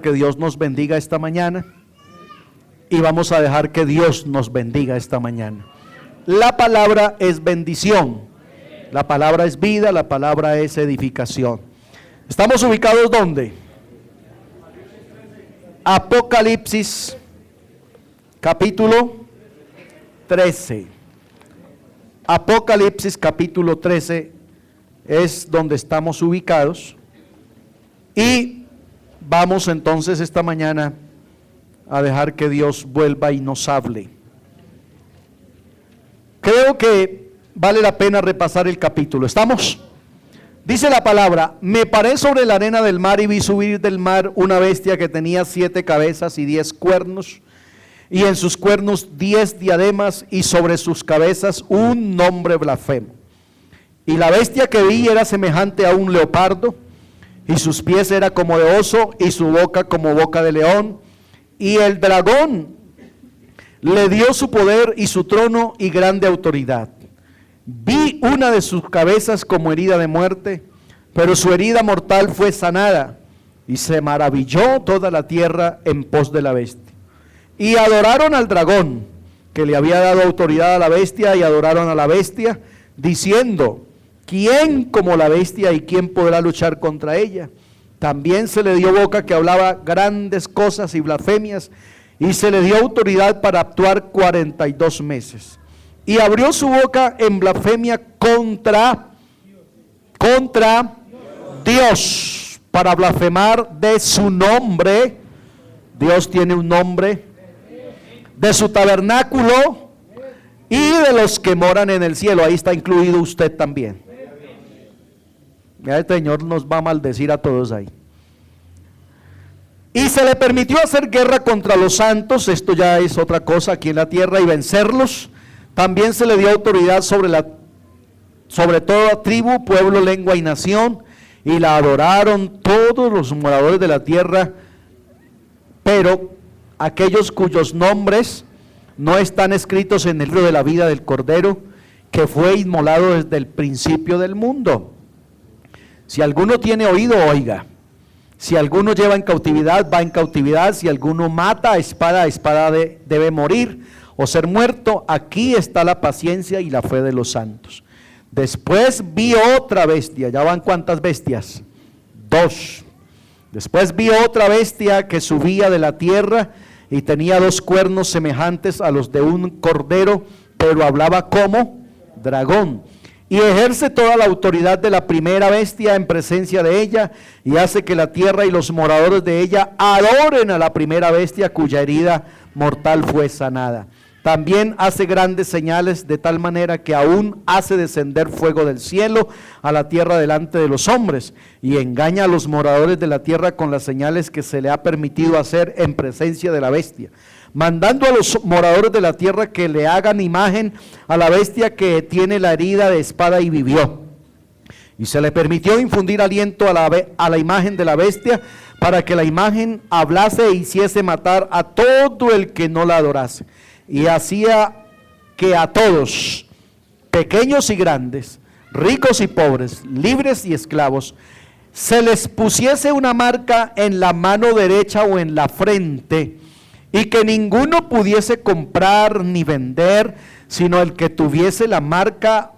Que Dios nos bendiga esta mañana y vamos a dejar que Dios nos bendiga esta mañana. La palabra es bendición, la palabra es vida, la palabra es edificación. ¿Estamos ubicados dónde? Apocalipsis capítulo 13. Apocalipsis capítulo 13 es donde estamos ubicados y vamos entonces esta mañana a dejar que Dios vuelva y nos hable. Creo que vale la pena repasar el capítulo. ¿Estamos? Dice la palabra: me paré sobre la arena del mar y vi subir del mar una bestia que tenía 7 cabezas y 10 cuernos, y en sus cuernos 10 diademas, y sobre sus cabezas un nombre blasfemo. Y la bestia que vi era semejante a un leopardo, y sus pies era como de oso, y su boca como boca de león. Y el dragón le dio su poder y su trono y grande autoridad. Vi una de sus cabezas como herida de muerte, pero su herida mortal fue sanada, y se maravilló toda la tierra en pos de la bestia. Y adoraron al dragón, que le había dado autoridad a la bestia, y adoraron a la bestia, diciendo: ¿quién como la bestia y quién podrá luchar contra ella? También se le dio boca que hablaba grandes cosas y blasfemias, y se le dio autoridad para actuar 42 meses. Y abrió su boca en blasfemia contra Dios, para blasfemar de su nombre. Dios tiene un nombre, de su tabernáculo y de los que moran en el cielo. Ahí está incluido usted también. Ya el Señor nos va a maldecir a todos ahí. Y se le permitió hacer guerra contra los santos, esto ya es otra cosa aquí en la tierra, y vencerlos. También se le dio autoridad sobre toda tribu, pueblo, lengua y nación, y la adoraron todos los moradores de la tierra, pero aquellos cuyos nombres no están escritos en el libro de la vida del Cordero, que fue inmolado desde el principio del mundo. Si alguno tiene oído, oiga. Si alguno lleva en cautividad, va en cautividad. Si alguno mata, a espada debe morir o ser muerto. Aquí está la paciencia y la fe de los santos. Después vi otra bestia. ¿Ya van cuántas bestias? 2. Después vi otra bestia que subía de la tierra y tenía 2 cuernos semejantes a los de un cordero, pero hablaba como dragón. Y ejerce toda la autoridad de la primera bestia en presencia de ella, y hace que la tierra y los moradores de ella adoren a la primera bestia cuya herida mortal fue sanada. También hace grandes señales, de tal manera que aún hace descender fuego del cielo a la tierra delante de los hombres, y engaña a los moradores de la tierra con las señales que se le ha permitido hacer en presencia de la bestia, mandando a los moradores de la tierra que le hagan imagen a la bestia que tiene la herida de espada y vivió. Y se le permitió infundir aliento a la imagen de la bestia, para que la imagen hablase e hiciese matar a todo el que no la adorase. Y hacía que a todos, pequeños y grandes, ricos y pobres, libres y esclavos, se les pusiese una marca en la mano derecha o en la frente, y que ninguno pudiese comprar ni vender, sino el que tuviese la marca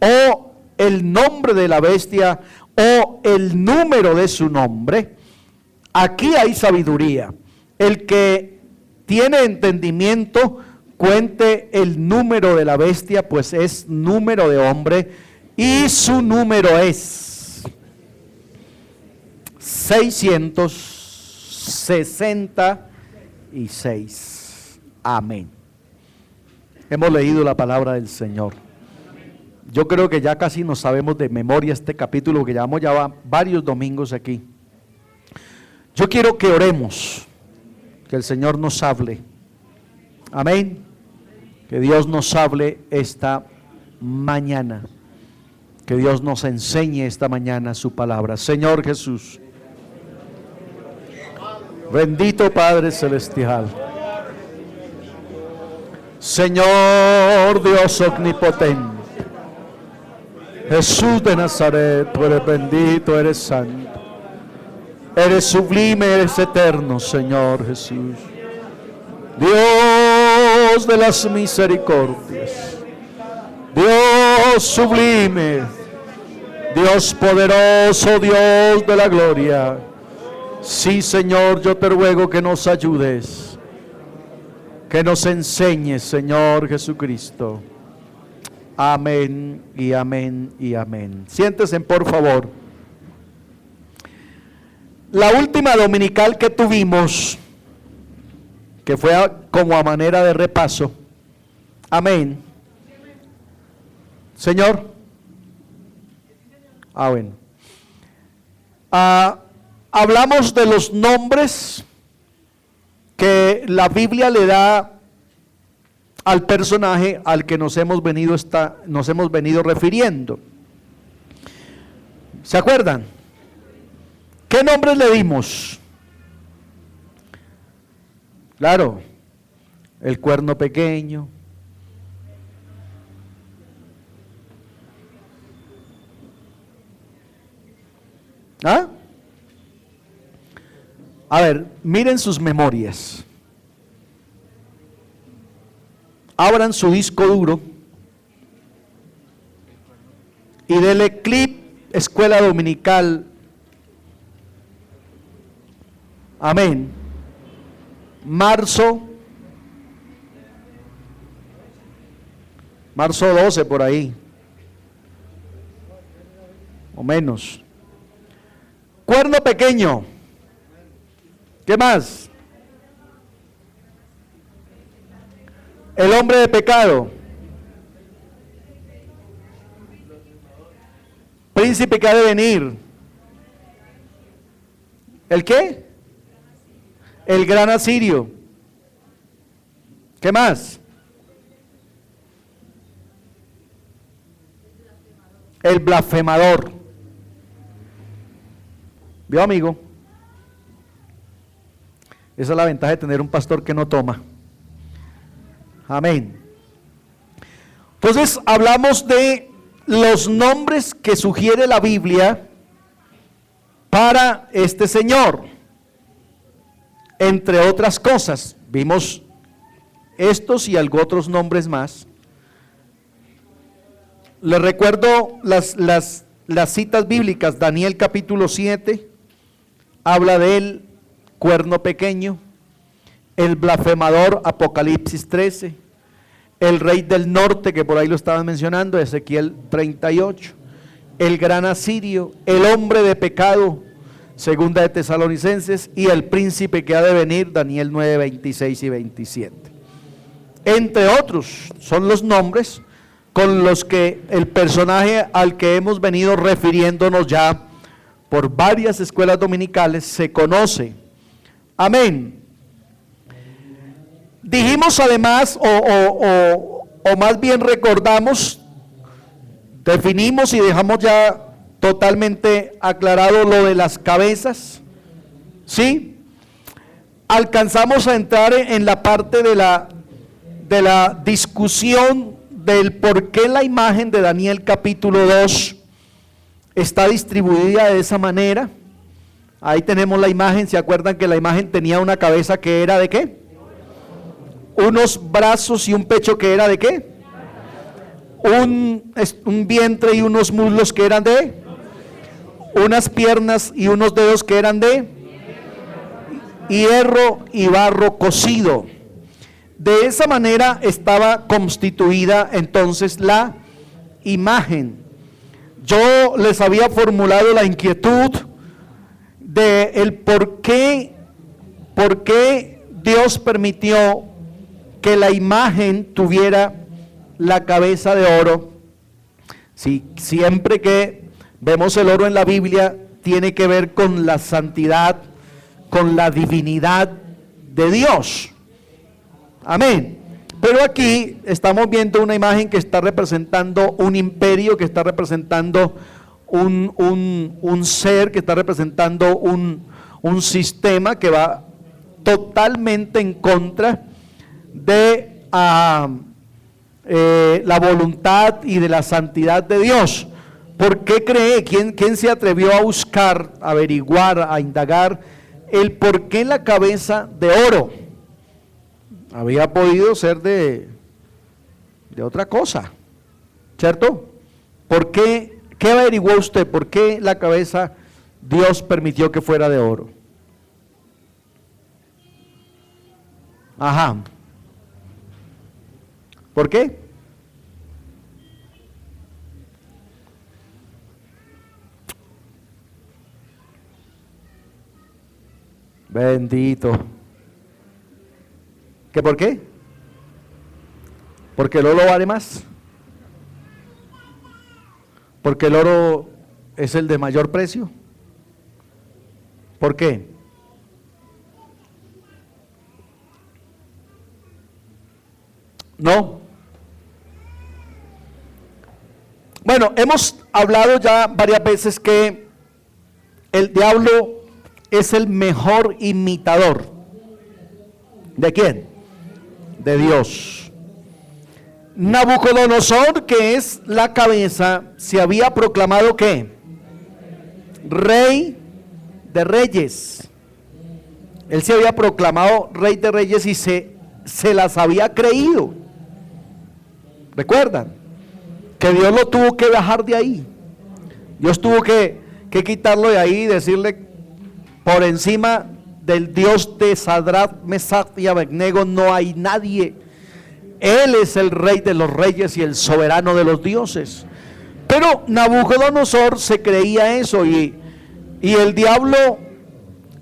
o el nombre de la bestia o el número de su nombre. Aquí hay sabiduría. El que tiene entendimiento, cuente el número de la bestia, pues es número de hombre, y su número es 666. Amén. Hemos leído la palabra del Señor. Yo creo que ya casi nos sabemos de memoria este capítulo, que llevamos ya varios domingos aquí. Yo quiero que oremos, que el Señor nos hable. Amén. Que Dios nos hable esta mañana. Que Dios nos enseñe esta mañana su palabra. Señor Jesús, bendito Padre Celestial, Señor Dios omnipotente, Jesús de Nazaret, tú eres bendito, eres santo. Eres sublime, eres eterno, Señor Jesús. Dios de las misericordias, Dios sublime, Dios poderoso, Dios de la gloria. Sí, Señor, yo te ruego que nos ayudes, que nos enseñes, Señor Jesucristo. Amén y amén y amén. Siéntense, por favor. La última dominical que tuvimos, que fue como a manera de repaso. Amén. Señor. Bueno. Hablamos de los nombres que la Biblia le da al personaje al que nos hemos venido refiriendo. ¿Se acuerdan? ¿Qué nombres le dimos? Claro, el cuerno pequeño. ¿Ah? A ver, miren sus memorias. Abran su disco duro y denle clip Escuela Dominical. Amén. Marzo 12 por ahí, o menos. Cuerno pequeño. ¿Qué más? El hombre de pecado. Príncipe que ha de venir. ¿El qué? El gran asirio. ¿Qué más? El blasfemador. ¿Vio, amigo? Esa es la ventaja de tener un pastor que no toma. Amén. Entonces hablamos de los nombres que sugiere la Biblia para este Señor. Entre otras cosas, vimos estos y algunos otros nombres más. Les recuerdo las citas bíblicas. Daniel capítulo 7 habla del cuerno pequeño, el blasfemador, Apocalipsis 13, el rey del norte, que por ahí lo estaban mencionando, Ezequiel 38, el gran asirio, el hombre de pecado, segunda de Tesalonicenses, y el príncipe que ha de venir, Daniel 9, 26 y 27. Entre otros, son los nombres con los que el personaje al que hemos venido refiriéndonos ya por varias escuelas dominicales se conoce. Amén. Dijimos además, o más bien recordamos, definimos y dejamos ya totalmente aclarado lo de las cabezas, ¿sí? Alcanzamos a entrar en la parte de la discusión del por qué la imagen de Daniel capítulo 2 está distribuida de esa manera. Ahí tenemos la imagen. ¿Se acuerdan que la imagen tenía una cabeza que era de qué? Unos brazos y un pecho que era de qué? Un vientre y unos muslos que eran de, unas piernas y unos dedos que eran de hierro y barro cocido. De esa manera estaba constituida entonces la imagen. Yo les había formulado la inquietud de el por qué Dios permitió que la imagen tuviera la cabeza de oro. Sí, siempre que vemos el oro en la Biblia tiene que ver con la santidad, con la divinidad de Dios. Amén. Pero aquí estamos viendo una imagen que está representando un imperio, que está representando un ser, que está representando un sistema que va totalmente en contra de la voluntad y de la santidad de Dios. ¿Por qué cree? ¿Quién se atrevió a buscar, a averiguar, a indagar el por qué la cabeza de oro? Había podido ser de otra cosa, ¿cierto? ¿Por qué? ¿Qué averiguó usted? ¿Por qué la cabeza Dios permitió que fuera de oro? Ajá. ¿Por qué? Bendito. ¿Qué por qué? Porque el oro vale más. Porque el oro es el de mayor precio. ¿Por qué? No. Bueno, hemos hablado ya varias veces que el diablo es el mejor imitador. ¿De quién? De Dios. Nabucodonosor, que es la cabeza, se había proclamado ¿qué? Rey de reyes. Él se había proclamado rey de reyes y se las había creído. ¿Recuerdan? Que Dios lo tuvo que bajar de ahí. Dios tuvo que quitarlo de ahí y decirle: por encima del Dios de Sadrach, Mesach y Abednego no hay nadie. Él es el rey de los reyes y el soberano de los dioses. Pero Nabucodonosor se creía eso y el diablo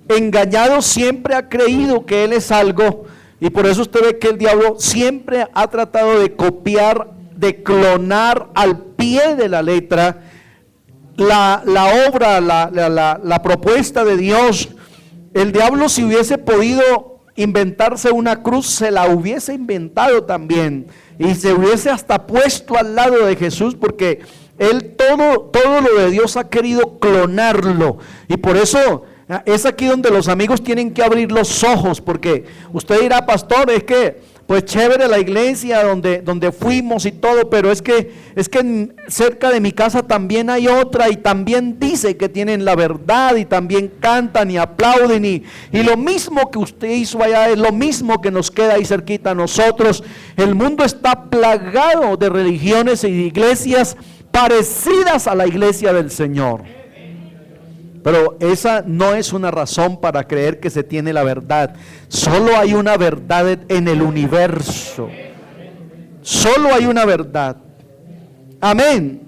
engañado siempre ha creído que él es algo. Y por eso usted ve que el diablo siempre ha tratado de copiar, de clonar al pie de la letra la obra, la propuesta de Dios. El diablo, si hubiese podido inventarse una cruz, se la hubiese inventado también. Y se hubiese hasta puesto al lado de Jesús, porque él todo lo de Dios ha querido clonarlo. Y por eso es aquí donde los amigos tienen que abrir los ojos, porque usted dirá: pastor, es que pues chévere la iglesia donde fuimos y todo, pero es que cerca de mi casa también hay otra y también dice que tienen la verdad y también cantan y aplauden y lo mismo que usted hizo allá es lo mismo que nos queda ahí cerquita a nosotros. El mundo está plagado de religiones y de iglesias parecidas a la iglesia del Señor. Pero esa no es una razón para creer que se tiene la verdad. Solo hay una verdad en el universo. Solo hay una verdad. Amén.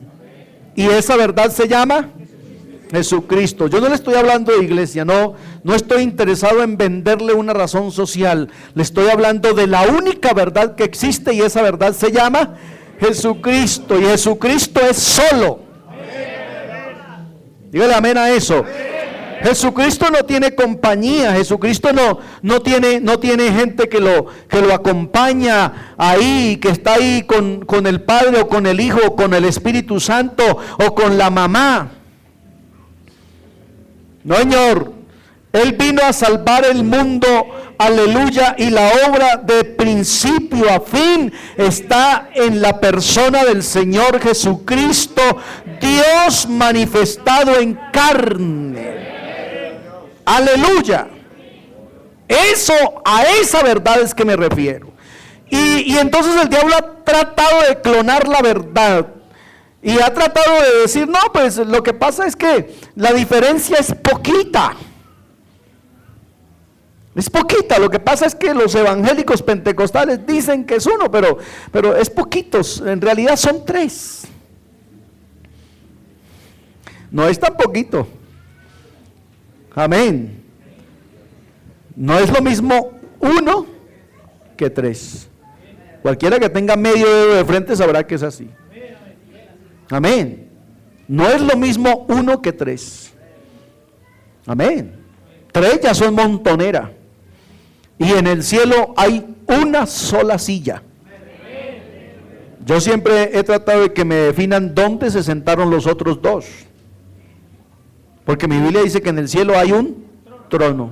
Y esa verdad se llama Jesucristo. Yo no le estoy hablando de iglesia, no estoy interesado en venderle una razón social. Le estoy hablando de la única verdad que existe, y esa verdad se llama Jesucristo. Y Jesucristo es solo. Dígale amén a eso. Jesucristo no tiene compañía. Jesucristo no tiene gente que lo acompaña ahí, que está ahí con el Padre o con el Hijo o con el Espíritu Santo o con la mamá. No, Señor. Él vino a salvar el mundo, aleluya, y la obra de principio a fin está en la persona del Señor Jesucristo, Dios manifestado en carne. Aleluya. A esa verdad es que me refiero. Y entonces el diablo ha tratado de clonar la verdad. Y ha tratado de decir: no, pues lo que pasa es que la diferencia es poquita. Es poquita, lo que pasa es que los evangélicos pentecostales dicen que es uno, pero es poquitos, en realidad son tres. No es tan poquito. Amén. No es lo mismo uno que tres. Cualquiera que tenga medio dedo de frente sabrá que es así. Amén. No es lo mismo uno que tres. Amén. Tres ya son montonera. Y en el cielo hay una sola silla. Yo siempre he tratado de que me definan dónde se sentaron los otros dos. Porque mi Biblia dice que en el cielo hay un trono.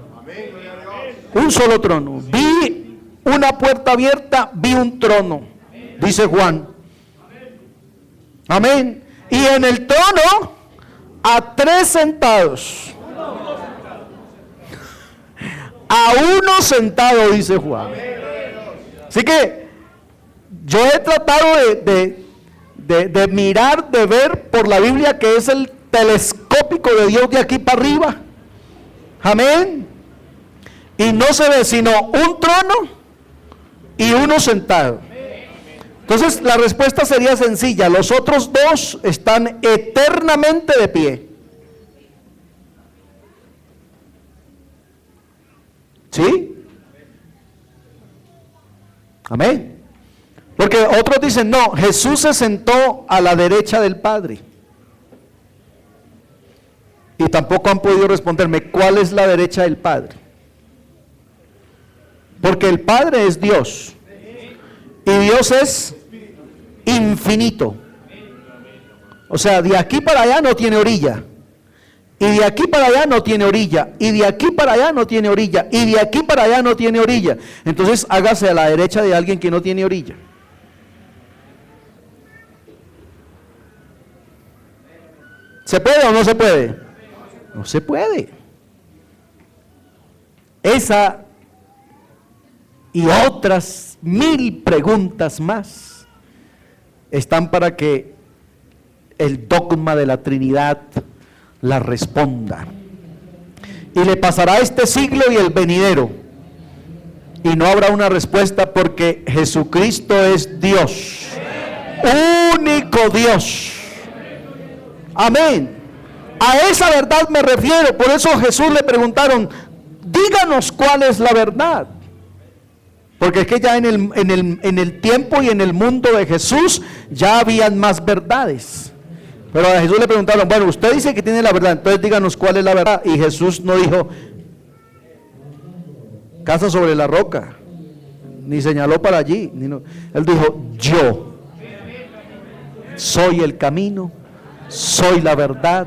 Un solo trono. Vi una puerta abierta, vi un trono. Dice Juan. Amén. Y en el trono a 3 sentados. A uno sentado, dice Juan. Así que yo he tratado de mirar, de ver por la Biblia, que es el telescópico de Dios de aquí para arriba. Amén. Y no se ve sino un trono y uno sentado. Entonces la respuesta sería sencilla: los otros dos están eternamente de pie. ¿Sí? Amén. Porque otros dicen, no, Jesús se sentó a la derecha del Padre. Y tampoco han podido responderme cuál es la derecha del Padre. Porque el Padre es Dios. Y Dios es infinito. O sea, de aquí para allá no tiene orilla. Y de aquí para allá no tiene orilla. Y de aquí para allá no tiene orilla. Y de aquí para allá no tiene orilla. Entonces hágase a la derecha de alguien que no tiene orilla. ¿Se puede o no se puede? No se puede. Esa y otras 1000 preguntas más están para que el dogma de la Trinidad la responda. Y le pasará este siglo y el venidero, y no habrá una respuesta, porque Jesucristo es Dios, único Dios. Amén. A esa verdad me refiero. Por eso a Jesús le preguntaron, díganos cuál es la verdad. Porque es que ya en el tiempo y en el mundo de Jesús ya habían más verdades. Pero a Jesús le preguntaron, bueno, usted dice que tiene la verdad, entonces díganos cuál es la verdad. Y Jesús no dijo, casa sobre la roca, ni señaló para allí. Él dijo, yo soy el camino, soy la verdad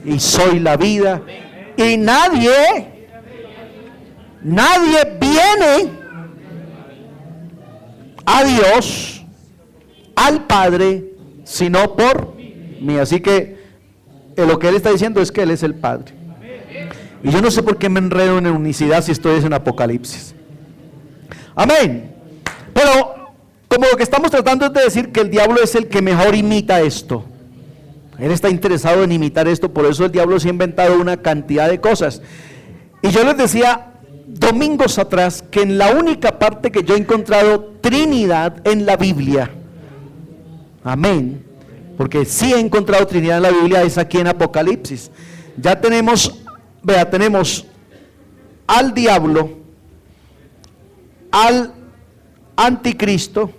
y soy la vida. Y nadie viene a Dios, al Padre, sino por mí. Así que lo que él está diciendo es que él es el Padre. Y yo no sé por qué me enredo en unicidad si estoy en Apocalipsis. Amén. Pero como lo que estamos tratando es de decir que el diablo es el que mejor imita esto. Él está interesado en imitar esto, por eso el diablo se ha inventado una cantidad de cosas. Y yo les decía domingos atrás que en la única parte que yo he encontrado Trinidad en la Biblia, amén, porque sí he encontrado Trinidad en la Biblia, es aquí en Apocalipsis. Ya tenemos, tenemos al diablo, al anticristo,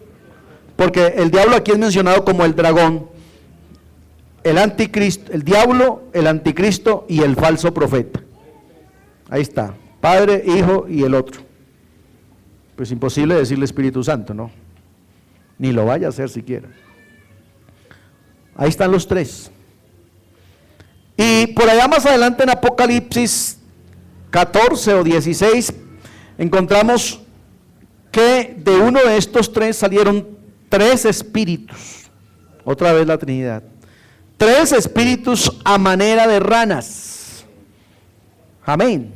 porque el diablo aquí es mencionado como el dragón, el anticristo, el diablo, el anticristo y el falso profeta. Ahí está, Padre, Hijo y el otro. Pues imposible decirle Espíritu Santo, ¿no? Ni lo vaya a hacer siquiera. Ahí están los tres. Y por allá más adelante en Apocalipsis 14 o 16 encontramos que de uno de estos tres salieron 3 espíritus. Otra vez la Trinidad. 3 espíritus a manera de ranas. Amén.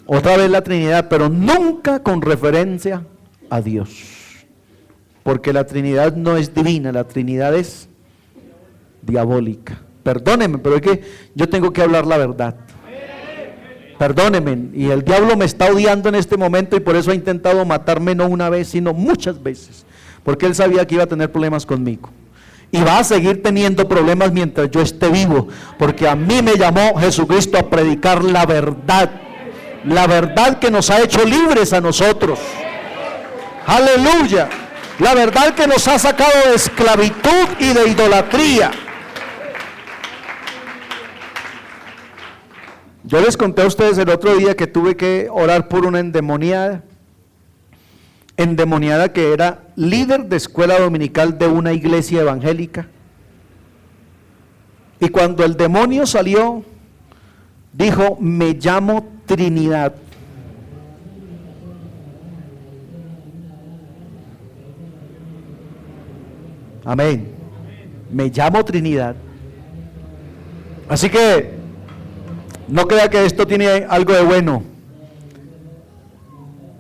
Otra vez la Trinidad, pero nunca con referencia a Dios. Porque la Trinidad no es divina, la Trinidad es diabólica. Perdónenme, pero es que yo tengo que hablar la verdad. Perdónenme, y el diablo me está odiando en este momento y por eso ha intentado matarme no una vez, sino muchas veces. Porque él sabía que iba a tener problemas conmigo. Y va a seguir teniendo problemas mientras yo esté vivo, porque a mí me llamó Jesucristo a predicar la verdad que nos ha hecho libres a nosotros. Aleluya. La verdad que nos ha sacado de esclavitud y de idolatría. Yo les conté a ustedes el otro día que tuve que orar por una endemoniada que era líder de escuela dominical de una iglesia evangélica. Y cuando el demonio salió, dijo, me llamo Trinidad. Amén. Me llamo Trinidad. Así que no crea que esto tiene algo de bueno.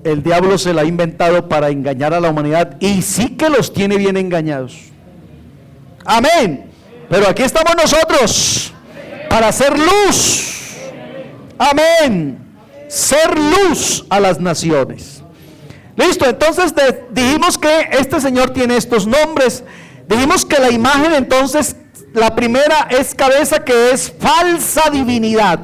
El diablo se la ha inventado para engañar a la humanidad y sí que los tiene bien engañados. Amén. Pero aquí estamos nosotros para hacer luz. Amén. Ser luz a las naciones. Listo, entonces dijimos que este Señor tiene estos nombres. Dijimos que la imagen, entonces, la primera es cabeza, que es falsa divinidad.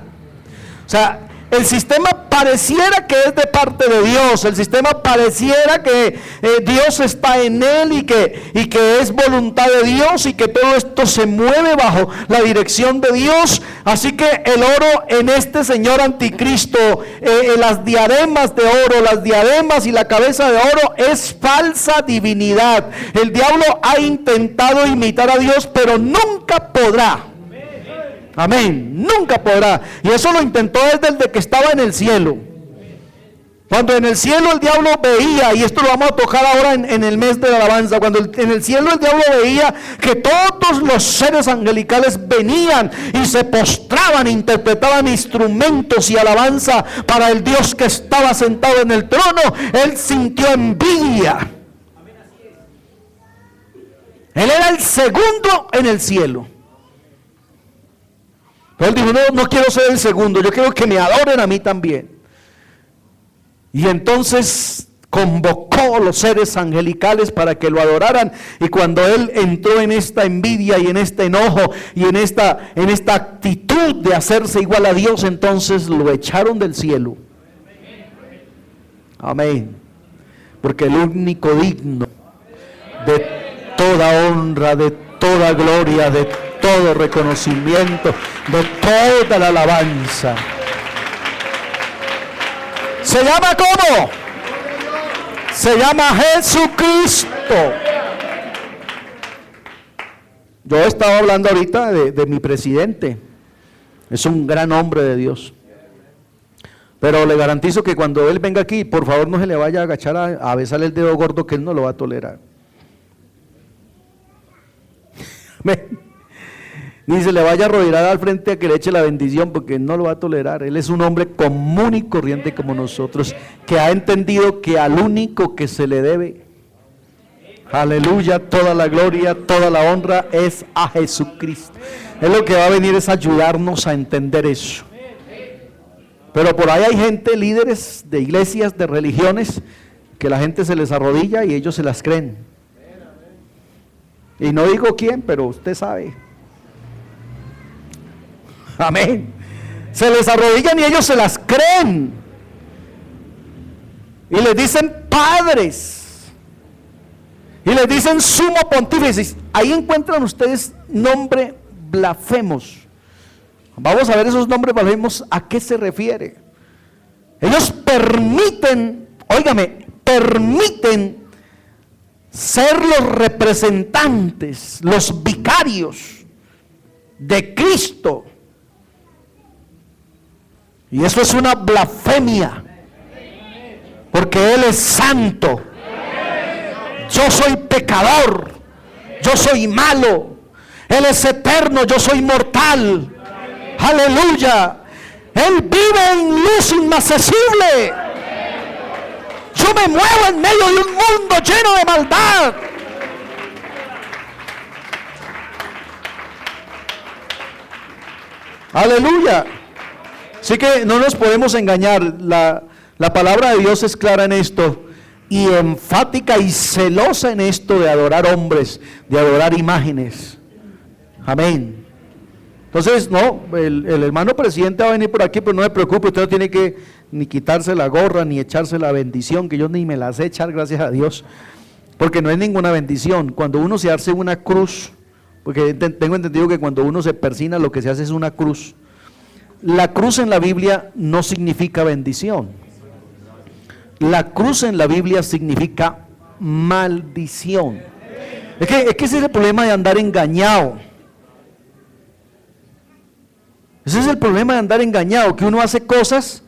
O sea, el sistema pareciera que es de parte de Dios, el sistema pareciera que Dios está en él y que es voluntad de Dios y que todo esto se mueve bajo la dirección de Dios. Así que el oro en este señor anticristo, las diademas de oro, las diademas y la cabeza de oro es falsa divinidad. El diablo ha intentado imitar a Dios, pero nunca podrá. Amén, nunca podrá. Y eso lo intentó desde que estaba en el cielo. Cuando en el cielo el diablo veía, y esto lo vamos a tocar ahora en el mes de la alabanza, cuando en el cielo el diablo veía que todos los seres angelicales venían y se postraban, interpretaban instrumentos y alabanza para el Dios que estaba sentado en el trono, él sintió envidia. Él era el segundo en el cielo. Pero él dijo, no quiero ser el segundo, yo quiero que me adoren a mí también. Y entonces convocó a los seres angelicales para que lo adoraran. Y cuando él entró en esta envidia y en este enojo y en esta actitud de hacerse igual a Dios, entonces lo echaron del cielo. Amén. Porque el único digno de toda honra, de toda gloria, de todo reconocimiento, de toda la alabanza, se llama ¿cómo? Se llama Jesucristo. Yo estaba hablando ahorita de mi presidente. Es un gran hombre de Dios. Pero le garantizo que cuando él venga aquí, por favor no se le vaya a agachar a besarle el dedo gordo, que él no lo va a tolerar. Ni se le vaya a arrodillar al frente a que le eche la bendición, porque él no lo va a tolerar. Él es un hombre común y corriente como nosotros, que ha entendido que al único que se le debe, aleluya, toda la gloria, toda la honra es a Jesucristo. Él lo que va a venir es ayudarnos a entender eso. Pero por ahí hay gente, líderes de iglesias, de religiones, que la gente se les arrodilla y ellos se las creen. Y no digo quién, pero usted sabe. Amén. Se les arrodillan y ellos se las creen. Y les dicen padres. Y les dicen sumo pontífice. Ahí encuentran ustedes nombres blasfemos. Vamos a ver esos nombres blasfemos, ¿a qué se refiere? Ellos permiten, óigame, permiten ser los representantes, los vicarios de Cristo. Y eso es una blasfemia, porque Él es santo. Yo soy pecador, yo soy malo. Él es eterno, yo soy mortal. Aleluya. Él vive en luz inaccesible. Yo me muevo en medio de un mundo lleno de maldad. Aleluya. Así que no nos podemos engañar. La palabra de Dios es clara en esto, y enfática y celosa en esto de adorar hombres, de adorar imágenes. Amén. Entonces, no, el hermano presidente va a venir por aquí, pero no se preocupe, usted no tiene que ni quitarse la gorra, ni echarse la bendición, que yo ni me la sé echar, gracias a Dios, porque no es ninguna bendición. Cuando uno se hace una cruz, porque tengo entendido que cuando uno se persina, lo que se hace es una cruz. La cruz en la Biblia no significa bendición. La cruz en la Biblia significa maldición. Es que ese es el problema de andar engañado. Ese es el problema de andar engañado, que uno hace cosas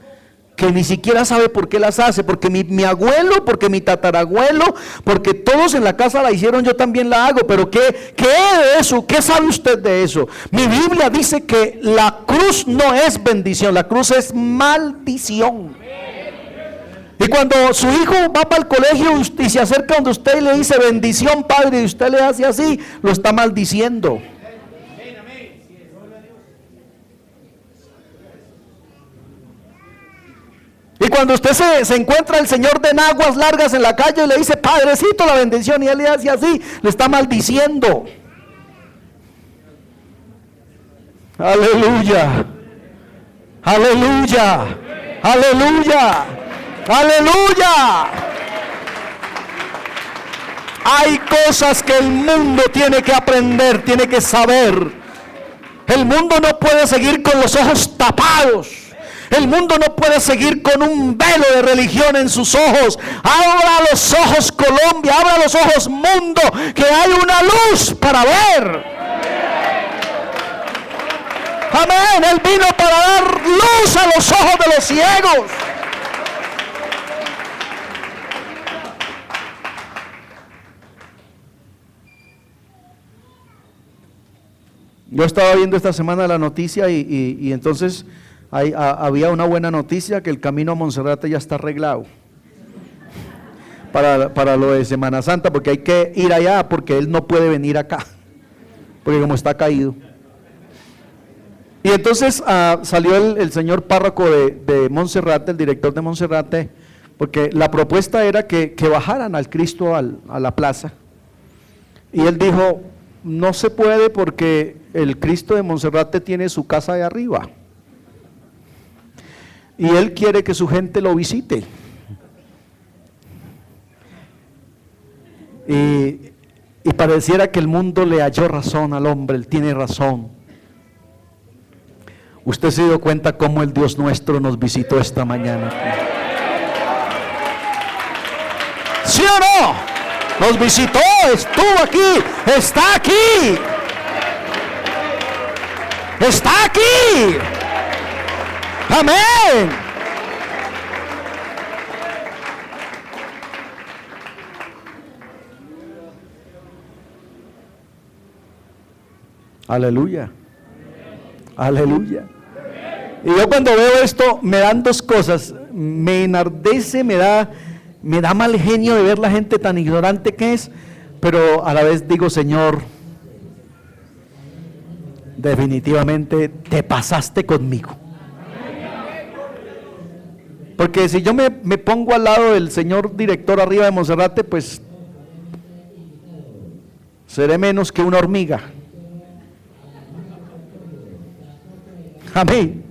que ni siquiera sabe por qué las hace, porque mi abuelo, porque mi tatarabuelo, porque todos en la casa la hicieron, yo también la hago, pero ¿qué de eso? ¿Qué sabe usted de eso? Mi Biblia dice que la cruz no es bendición, la cruz es maldición. Y cuando su hijo va para el colegio y se acerca donde usted y le dice bendición, padre, y usted le hace así, lo está maldiciendo. Y cuando usted se encuentra el señor de naguas largas en la calle y le dice padrecito la bendición, y él le hace así, le está maldiciendo. Aleluya, aleluya, aleluya, aleluya. Hay cosas que el mundo tiene que aprender, tiene que saber. El mundo no puede seguir con los ojos tapados. El mundo no puede seguir con un velo de religión en sus ojos. Abra los ojos, Colombia, abra los ojos, mundo, que hay una luz para ver. Amén. Él vino para dar luz a los ojos de los ciegos. Yo estaba viendo esta semana la noticia y entonces había una buena noticia, que el camino a Monserrate ya está arreglado para lo de Semana Santa, porque hay que ir allá, porque él no puede venir acá, porque como está caído. Y entonces salió el señor párroco de Monserrate, el director de Monserrate, porque la propuesta era que bajaran al Cristo a la plaza, y él dijo, no se puede porque el Cristo de Monserrate tiene su casa de arriba. Y él quiere que su gente lo visite. Y pareciera que el mundo le halló razón al hombre, él tiene razón. Usted se dio cuenta cómo el Dios nuestro nos visitó esta mañana. ¿Sí o no? Nos visitó, estuvo aquí, está aquí. Está aquí. Amén. Aleluya. Aleluya. Y yo cuando veo esto me dan dos cosas. Me enardece, me da mal genio de ver la gente tan ignorante que es, pero a la vez digo, Señor, definitivamente te pasaste conmigo. Porque si yo me pongo al lado del señor director arriba de Monserrate, pues seré menos que una hormiga. Amén.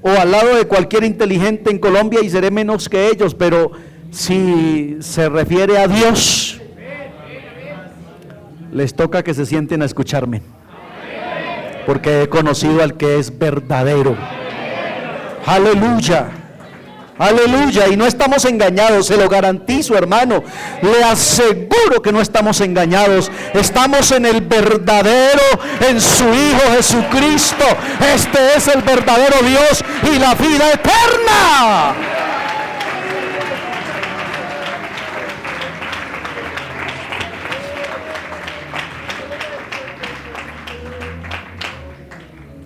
O al lado de cualquier inteligente en Colombia y seré menos que ellos, pero si se refiere a Dios, les toca que se sienten a escucarme, porque he conocido al que es verdadero. Aleluya, aleluya, y no estamos engañados, se lo garantizo, hermano, le aseguro que no estamos engañados, estamos en el verdadero, en su Hijo Jesucristo. Este es el verdadero Dios y la vida eterna.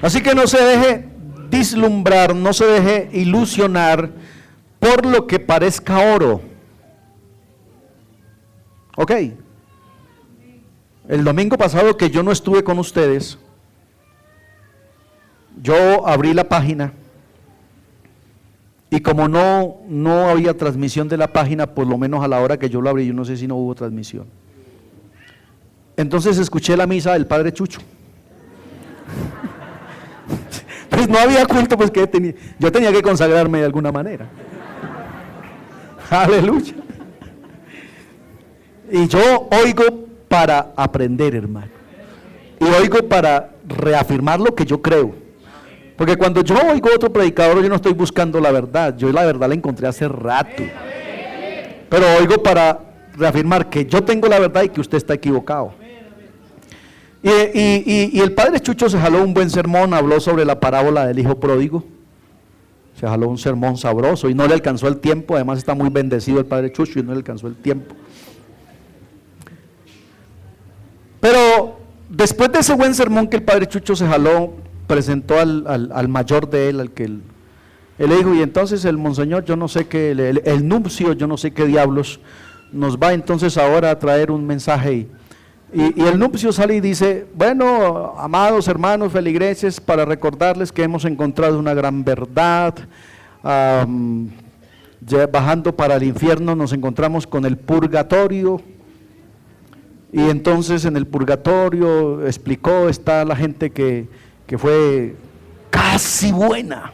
Así que no se deje vislumbrar, no se deje ilusionar por lo que parezca oro. Ok. El domingo pasado que yo no estuve con ustedes, yo abrí la página y como no había transmisión de la página, por lo menos a la hora que yo lo abrí, yo no sé si no hubo transmisión. Entonces escuché la misa del Padre Chucho. Pues no había culto, pues que yo tenía que consagrarme de alguna manera. Aleluya. Y yo oigo para aprender, hermano. Y oigo para reafirmar lo que yo creo. Porque cuando yo oigo otro predicador, yo no estoy buscando la verdad. Yo la verdad la encontré hace rato. Pero oigo para reafirmar que yo tengo la verdad y que usted está equivocado. Y el Padre Chucho se jaló un buen sermón, habló sobre la parábola del hijo pródigo. Se jaló un sermón sabroso y no le alcanzó el tiempo. Además está muy bendecido el padre Chucho y no le alcanzó el tiempo. Pero después de ese buen sermón que el padre Chucho se jaló, presentó al mayor de él, al que él le dijo, y entonces el monseñor, yo no sé qué, el nuncio, yo no sé qué diablos, nos va entonces ahora a traer un mensaje. Y el nuncio sale y dice, bueno, amados hermanos feligreses, para recordarles que hemos encontrado una gran verdad, bajando para el infierno nos encontramos con el purgatorio, y entonces en el purgatorio, explicó, está la gente que fue casi buena.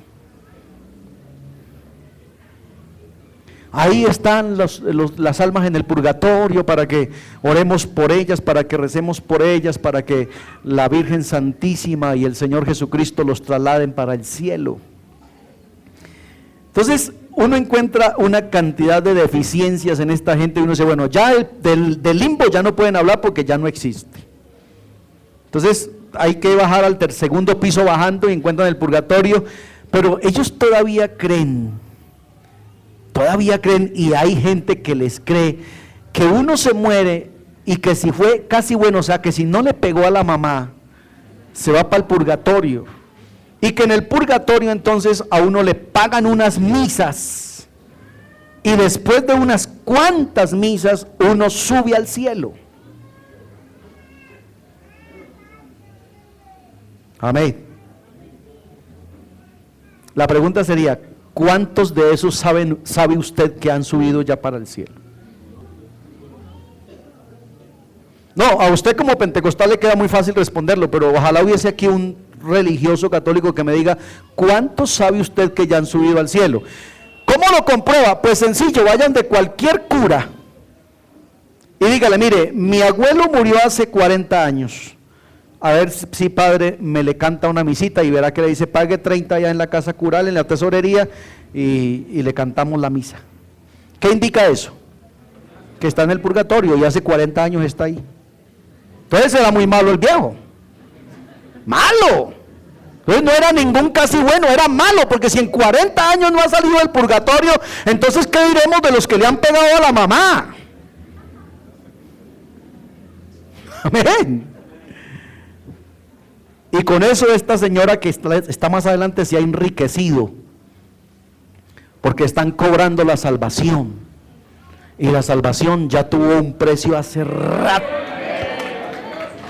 Ahí están las almas en el purgatorio para que oremos por ellas, para que recemos por ellas, para que la Virgen Santísima y el Señor Jesucristo los trasladen para el cielo. Entonces uno encuentra una cantidad de deficiencias en esta gente y uno dice, bueno, ya del limbo ya no pueden hablar porque ya no existe. Entonces hay que bajar al segundo piso bajando y encuentran el purgatorio, pero ellos todavía creen, y hay gente que les cree que uno se muere y que si fue casi bueno, o sea que si no le pegó a la mamá, se va para el purgatorio, y que en el purgatorio entonces a uno le pagan unas misas, y después de unas cuantas misas uno sube al cielo. Amén. La pregunta sería, ¿cuántos de esos sabe usted que han subido ya para el cielo? No, a usted como pentecostal le queda muy fácil responderlo, pero ojalá hubiese aquí un religioso católico que me diga, ¿cuántos sabe usted que ya han subido al cielo? ¿Cómo lo comprueba? Pues sencillo, vayan de cualquier cura y dígale, mire, mi abuelo murió hace 40 años. A ver si padre me le canta una misita y verá que le dice, pague 30 allá en la casa cural, en la tesorería, y le cantamos la misa. ¿Qué indica eso? Que está en el purgatorio y hace 40 años está ahí. Entonces era muy malo el viejo. Malo. Entonces no era ningún casi bueno, era malo, porque si en 40 años no ha salido del purgatorio, entonces ¿qué diremos de los que le han pegado a la mamá? Amén. Y con eso esta señora que está más adelante se ha enriquecido, porque están cobrando la salvación, y la salvación ya tuvo un precio hace rato.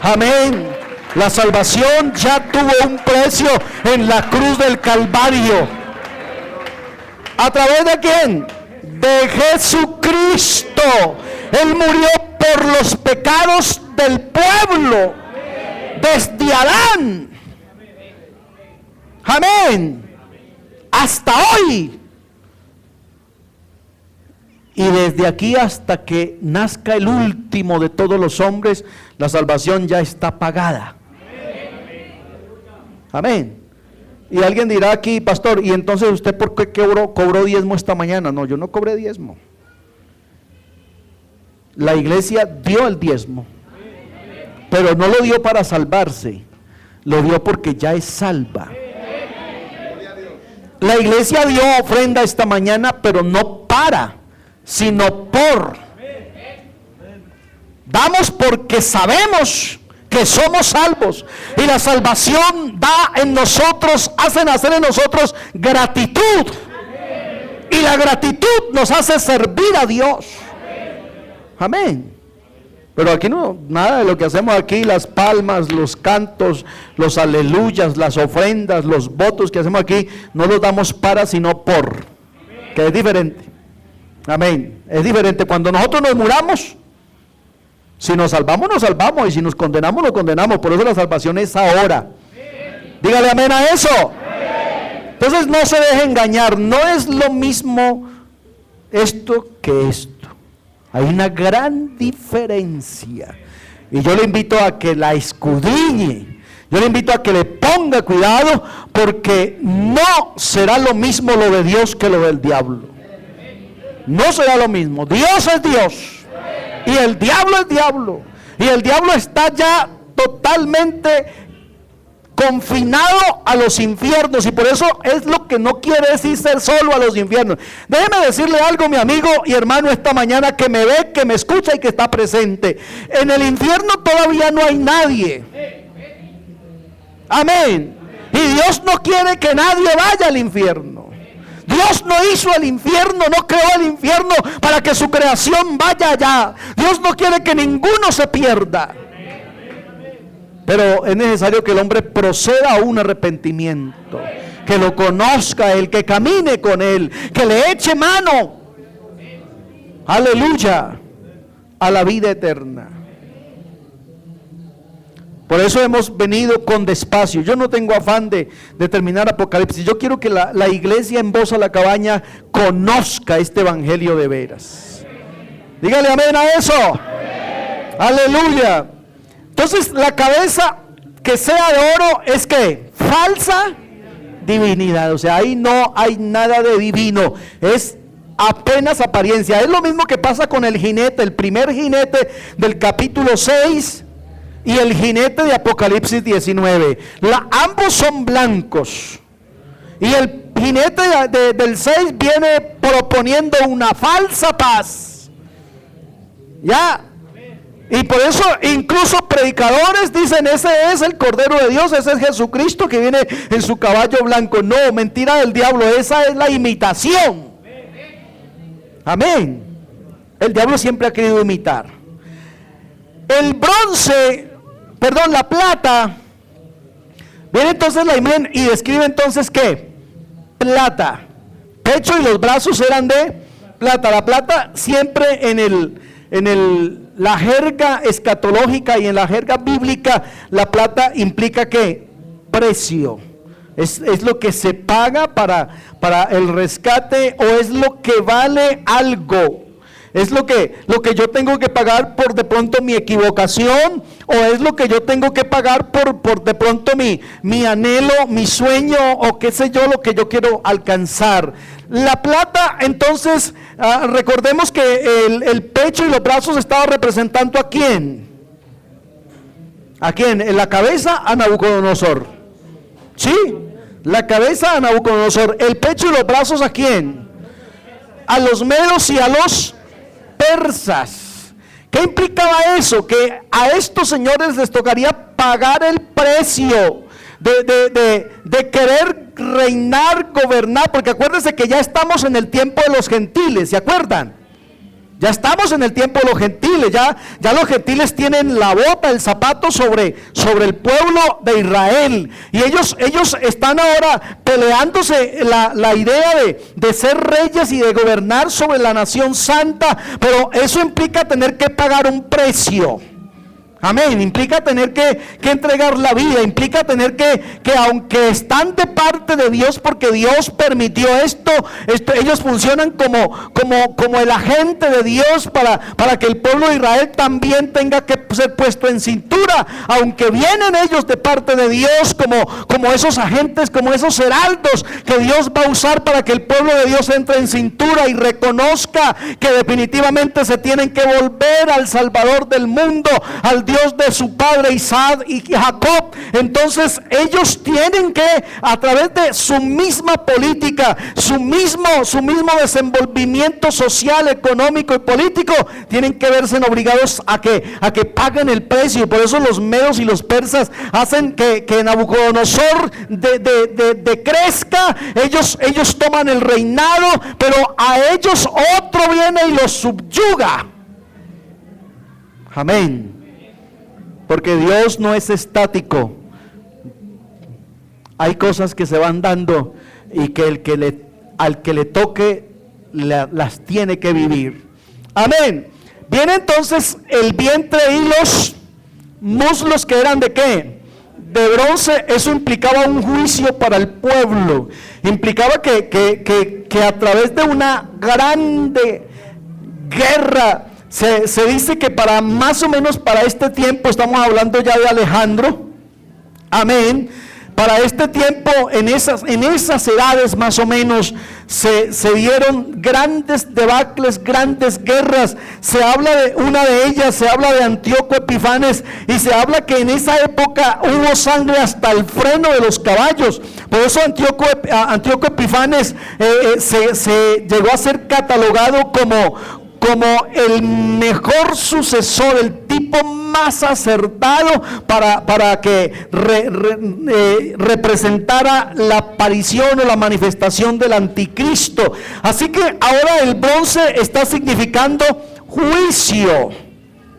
Amén. La salvación ya tuvo un precio en la cruz del Calvario. ¿A través de quién? De Jesucristo. Él murió por los pecados del pueblo. Desde Adán, amén, hasta hoy, y desde aquí hasta que nazca el último de todos los hombres, la salvación ya está pagada. Amén. Y alguien dirá aquí, pastor, ¿y entonces usted por qué cobró diezmo esta mañana? No, yo no cobré diezmo. La iglesia dio el diezmo, pero no lo dio para salvarse, lo dio porque ya es salva. La iglesia dio ofrenda esta mañana, pero no para, sino por. Damos porque sabemos que somos salvos, y la salvación da en nosotros, hace nacer en nosotros gratitud, y la gratitud nos hace servir a Dios. Amén. Pero aquí no, nada de lo que hacemos aquí, las palmas, los cantos, los aleluyas, las ofrendas, los votos que hacemos aquí, no los damos para, sino por, que es diferente. Amén. Es diferente. Cuando nosotros nos muramos, si nos salvamos, nos salvamos, y si nos condenamos, nos condenamos. Por eso la salvación es ahora. Dígale amén a eso. Entonces no se deje engañar, no es lo mismo esto que esto. Hay una gran diferencia, y yo le invito a que la escudriñe, yo le invito a que le ponga cuidado, porque no será lo mismo lo de Dios que lo del diablo. No será lo mismo. Dios es Dios y el diablo es diablo, y el diablo está ya totalmente confinado a los infiernos, y por eso es lo que no quiere decir ser solo a los infiernos. Déjeme decirle algo, mi amigo y hermano, esta mañana, que me ve, que me escucha y que está presente. En el infierno todavía no hay nadie. Amén. Y Dios no quiere que nadie vaya al infierno. Dios no hizo el infierno, no creó el infierno para que su creación vaya allá. Dios no quiere que ninguno se pierda. Pero es necesario que el hombre proceda a un arrepentimiento, que lo conozca Él, que camine con Él, que le eche mano, aleluya, a la vida eterna. Por eso hemos venido con despacio. Yo no tengo afán de terminar Apocalipsis. Yo quiero que la iglesia en Voz a la Cabaña conozca este evangelio de veras. Dígale amén a eso. Aleluya. Entonces, la cabeza que sea de oro es que falsa divinidad. O sea, ahí no hay nada de divino. Es apenas apariencia. Es lo mismo que pasa con el jinete, el primer jinete del capítulo 6 y el jinete de Apocalipsis 19. Ambos son blancos. Y el jinete del 6 viene proponiendo una falsa paz. ¿Ya? Y por eso incluso predicadores dicen: ese es el Cordero de Dios, ese es Jesucristo que viene en su caballo blanco. No, mentira del diablo, esa es la imitación. Amén. El diablo siempre ha querido imitar. El bronce, la plata, viene entonces la imagen y describe entonces ¿qué? Plata. Pecho y los brazos eran de plata. La plata siempre en la jerga escatológica y en la jerga bíblica, la plata implica ¿qué? Precio. Es lo que se paga para el rescate, o es lo que vale algo. Es lo que yo tengo que pagar por de pronto mi equivocación, o es lo que yo tengo que pagar por de pronto mi anhelo, mi sueño, o qué sé yo, lo que yo quiero alcanzar. La plata, entonces, recordemos que el pecho y los brazos estaba representando ¿a quién? ¿A quién? En la cabeza a Nabucodonosor. ¿Sí? La cabeza a Nabucodonosor. El pecho y los brazos ¿a quién? A los medos y a los persas. ¿Qué implicaba eso? Que a estos señores les tocaría pagar el precio de querer reinar, gobernar, porque acuérdense que ya estamos en el tiempo de los gentiles, ¿se acuerdan? Ya estamos en el tiempo de los gentiles, ya los gentiles tienen la bota, el zapato sobre el pueblo de Israel, y ellos están ahora peleándose la idea de ser reyes y de gobernar sobre la nación santa, pero eso implica tener que pagar un precio. Amén, implica tener que entregar la vida, implica tener que aunque están de parte de Dios, porque Dios permitió esto, ellos funcionan como el agente de Dios para que el pueblo de Israel también tenga que ser puesto en cintura, aunque vienen ellos de parte de Dios como esos agentes, como esos heraldos que Dios va a usar para que el pueblo de Dios entre en cintura y reconozca que definitivamente se tienen que volver al Salvador del mundo, al Dios de su padre Isaac y Jacob. Entonces ellos tienen que, a través de su misma política, su mismo desenvolvimiento social, económico y político, tienen que verse obligados a que paguen el precio. Por eso los medos y los persas hacen que Nabucodonosor decrezca. Ellos toman el reinado, pero a ellos otro viene y los subyuga. Amén. Porque Dios no es estático. Hay cosas que se van dando y que al que le toque las tiene que vivir. Amén. Viene entonces el vientre y los muslos, que eran ¿de qué? De bronce. Eso implicaba un juicio para el pueblo. Implicaba que a través de una grande guerra, se dice que más o menos para este tiempo, estamos hablando ya de Alejandro, amén, Para este tiempo, en esas edades más o menos, se dieron grandes debacles, grandes guerras. Se habla de una de ellas, se habla de Antíoco Epifanes, y se habla que en esa época hubo sangre hasta el freno de los caballos. Por eso Antíoco Epifanes se llegó a ser catalogado como el mejor sucesor, el tipo más acertado para que representara la aparición o la manifestación del anticristo. Así que ahora el bronce está significando juicio.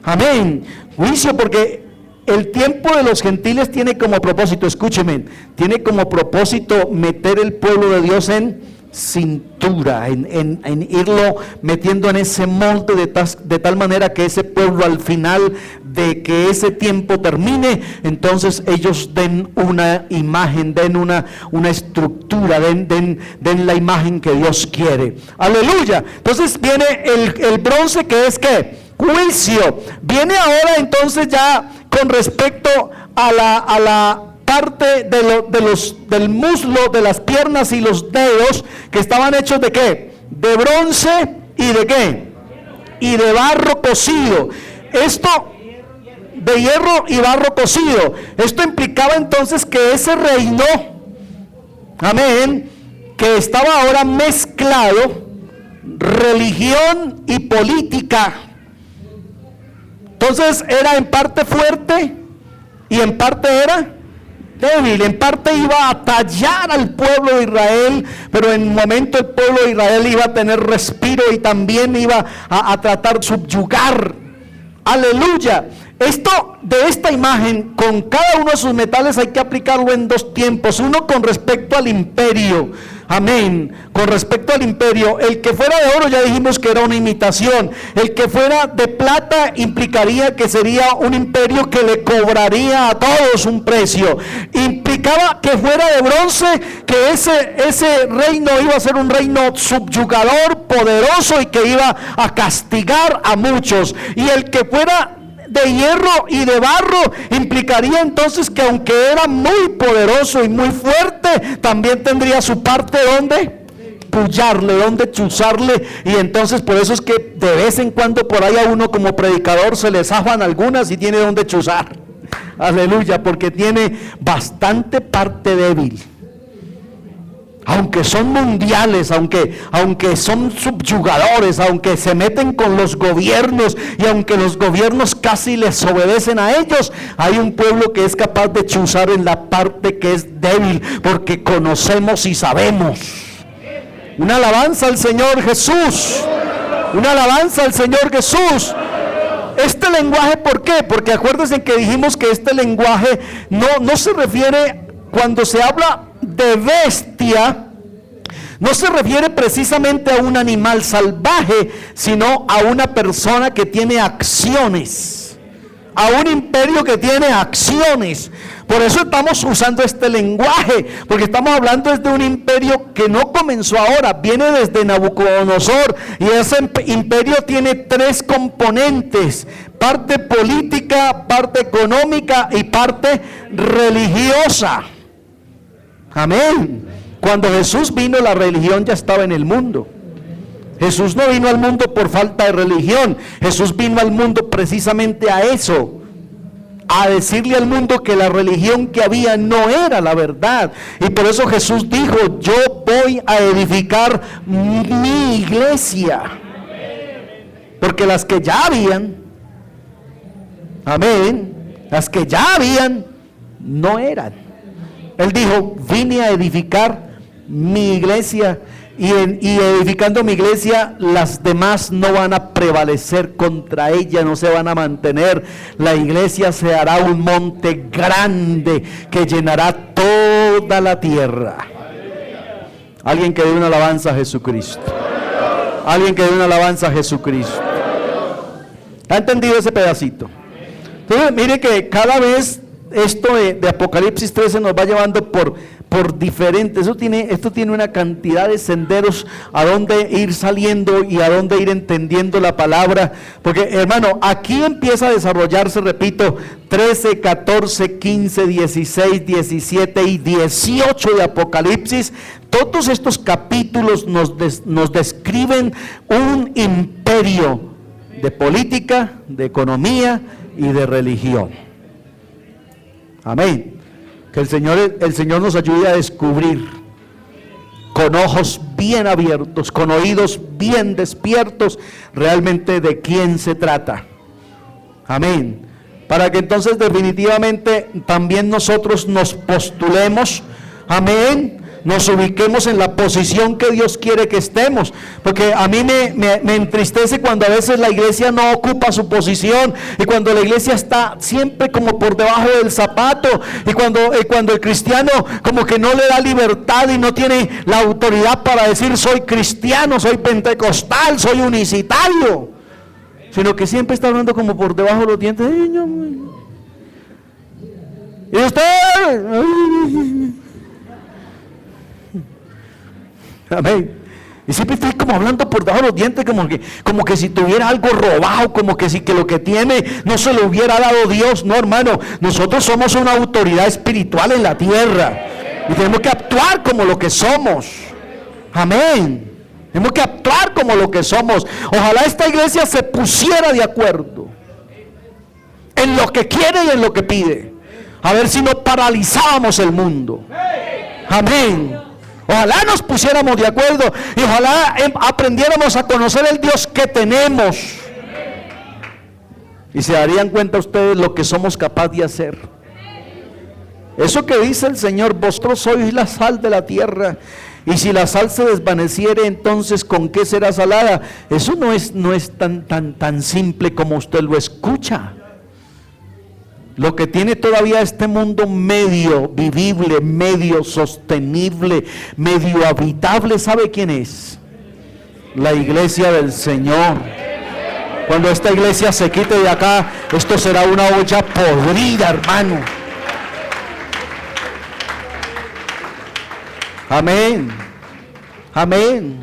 Amén. Juicio, porque el tiempo de los gentiles tiene como propósito, escúcheme, tiene como propósito meter el pueblo de Dios en cintura, en irlo metiendo en ese monte de tal manera que ese pueblo, al final de que ese tiempo termine, entonces ellos den una imagen, den una estructura, den la imagen que Dios quiere. Aleluya. Entonces viene el bronce, que es ¿qué? Juicio. Viene ahora entonces ya con respecto a la parte del muslo, de las piernas y los dedos, que estaban hechos ¿de qué? De bronce y ¿de qué? Y de barro cocido. Esto, de hierro y barro cocido. Esto implicaba entonces que ese reino, amén, que estaba ahora mezclado, religión y política. Entonces era en parte fuerte y en parte era débil, en parte iba a tallar al pueblo de Israel, pero en un momento el pueblo de Israel iba a tener respiro y también iba a tratar de subyugar. Aleluya. Esto, de esta imagen, con cada uno de sus metales hay que aplicarlo en dos tiempos. Uno con respecto al imperio, amén, con respecto al imperio. El que fuera de oro ya dijimos que era una imitación. El que fuera de plata implicaría que sería un imperio que le cobraría a todos un precio. Implicaba que fuera de bronce, que ese reino iba a ser un reino subyugador, poderoso, y que iba a castigar a muchos. Y el que fuera de hierro y de barro implicaría entonces que aunque era muy poderoso y muy fuerte, también tendría su parte donde pullarle, donde chuzarle. Y entonces por eso es que de vez en cuando por ahí a uno como predicador se le zafan algunas y tiene donde chuzar. Aleluya, porque tiene bastante parte débil. Aunque son mundiales, aunque son subyugadores, aunque se meten con los gobiernos y aunque los gobiernos casi les obedecen a ellos, hay un pueblo que es capaz de chuzar en la parte que es débil, porque conocemos y sabemos. Una alabanza al Señor Jesús. Una alabanza al Señor Jesús. Este lenguaje, ¿por qué? Porque acuérdense que dijimos que este lenguaje no se refiere, cuando se habla de bestia, no se refiere precisamente a un animal salvaje, sino a una persona que tiene acciones, a un imperio que tiene acciones. Por eso estamos usando este lenguaje, porque estamos hablando desde un imperio que no comenzó ahora, viene desde Nabucodonosor, y ese imperio tiene tres componentes: parte política, parte económica y parte religiosa. Amén. Cuando Jesús vino, la religión ya estaba en el mundo. Jesús no vino al mundo por falta de religión. Jesús vino al mundo precisamente a eso, a decirle al mundo que la religión que había no era la verdad. Y por eso Jesús dijo: yo voy a edificar mi iglesia. Porque las que ya habían, amén, las que ya habían no eran. Él dijo: vine a edificar mi iglesia, y edificando mi iglesia, las demás no van a prevalecer contra ella, no se van a mantener. La iglesia se hará un monte grande que llenará toda la tierra. Alguien que dé una alabanza a Jesucristo. Alguien que dé una alabanza a Jesucristo. ¿Ha entendido ese pedacito? Entonces, mire que cada vez esto de Apocalipsis 13 nos va llevando por por diferentes, esto tiene una cantidad de senderos a donde ir saliendo y a donde ir entendiendo la palabra, porque hermano, aquí empieza a desarrollarse, repito, 13, 14, 15, 16, 17 y 18 de Apocalipsis. Todos estos capítulos nos describen un imperio de política, de economía y de religión. Amén. Que el Señor nos ayude a descubrir con ojos bien abiertos, con oídos bien despiertos, realmente de quién se trata. Amén. Para que entonces definitivamente también nosotros nos postulemos, amén, nos ubiquemos en la posición que Dios quiere que estemos, porque a mí me entristece cuando a veces la iglesia no ocupa su posición, y cuando la iglesia está siempre como por debajo del zapato, y cuando el cristiano como que no le da libertad y no tiene la autoridad para decir soy cristiano, soy pentecostal, soy unicitario, sino que siempre está hablando como por debajo de los dientes. Y usted, amén. Y siempre estoy como hablando por debajo de los dientes, como que si tuviera algo robado, como que si que lo que tiene no se lo hubiera dado Dios. No, hermano, nosotros somos una autoridad espiritual en la tierra y tenemos que actuar como lo que somos. Amén. Tenemos que actuar como lo que somos. Ojalá esta iglesia se pusiera de acuerdo en lo que quiere y en lo que pide, a ver si no paralizábamos el mundo. Amén. Ojalá nos pusiéramos de acuerdo y ojalá aprendiéramos a conocer el Dios que tenemos, y se darían cuenta ustedes lo que somos capaces de hacer. Eso que dice el Señor, vosotros sois la sal de la tierra, y si la sal se desvaneciere, entonces ¿con qué será salada? Eso no es tan simple como usted lo escucha. Lo que tiene todavía este mundo medio vivible, medio sostenible, medio habitable, ¿sabe quién es? La iglesia del Señor. Cuando esta iglesia se quite de acá, esto será una olla podrida, hermano. Amén. Amén.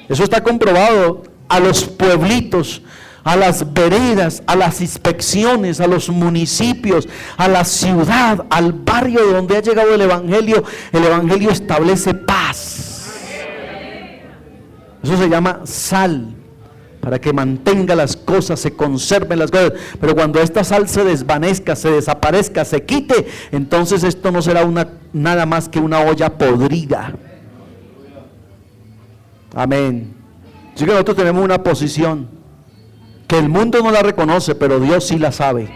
Eso está comprobado. A los pueblitos, a las veredas, a las inspecciones, a los municipios, a la ciudad, al barrio donde ha llegado el Evangelio establece paz. Eso se llama sal, para que mantenga las cosas, se conserven las cosas. Pero cuando esta sal se desvanezca, se desaparezca, se quite, entonces esto no será nada más que una olla podrida. Amén. Así que nosotros tenemos una posición que el mundo no la reconoce, pero Dios sí la sabe,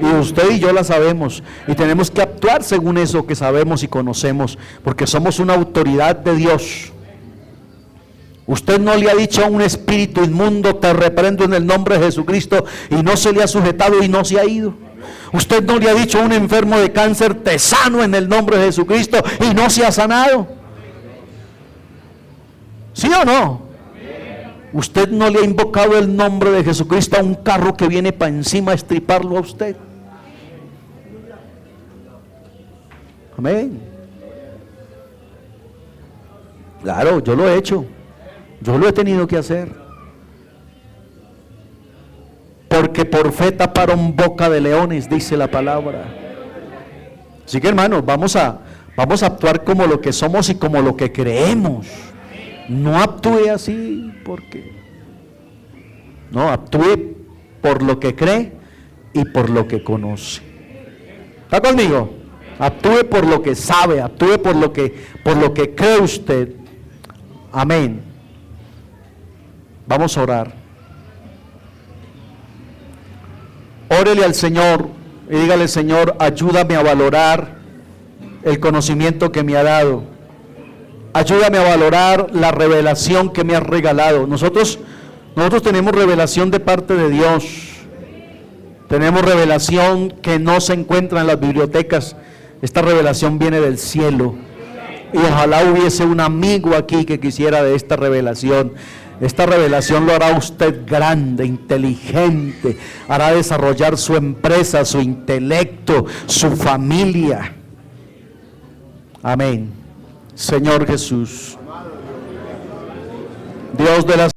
y usted y yo la sabemos, y tenemos que actuar según eso que sabemos y conocemos, porque somos una autoridad de Dios. Usted no le ha dicho a un espíritu inmundo, te reprendo en el nombre de Jesucristo, y no se le ha sujetado y no se ha ido. Usted no le ha dicho a un enfermo de cáncer, te sano en el nombre de Jesucristo, y no se ha sanado. ¿Sí o no? Usted no le ha invocado el nombre de Jesucristo a un carro que viene para encima a estriparlo a usted. Amén. Claro, yo lo he hecho. Yo lo he tenido que hacer. Porque por fe taparon boca de leones, dice la palabra. Así que, hermanos, vamos a actuar como lo que somos y como lo que creemos. No actúe así porque no, actúe por lo que cree y por lo que conoce. ¿Está conmigo? Actúe por lo que sabe, actúe por lo que cree usted. Amén. Vamos a orar. Órele al Señor y dígale: Señor, ayúdame a valorar el conocimiento que me ha dado. Ayúdame a valorar la revelación que me has regalado. Nosotros tenemos revelación de parte de Dios. Tenemos revelación que no se encuentra en las bibliotecas. Esta revelación viene del cielo. Y ojalá hubiese un amigo aquí que quisiera de esta revelación. Esta revelación lo hará usted grande, inteligente. Hará desarrollar su empresa, su intelecto, su familia. Amén. Señor Jesús, Dios de la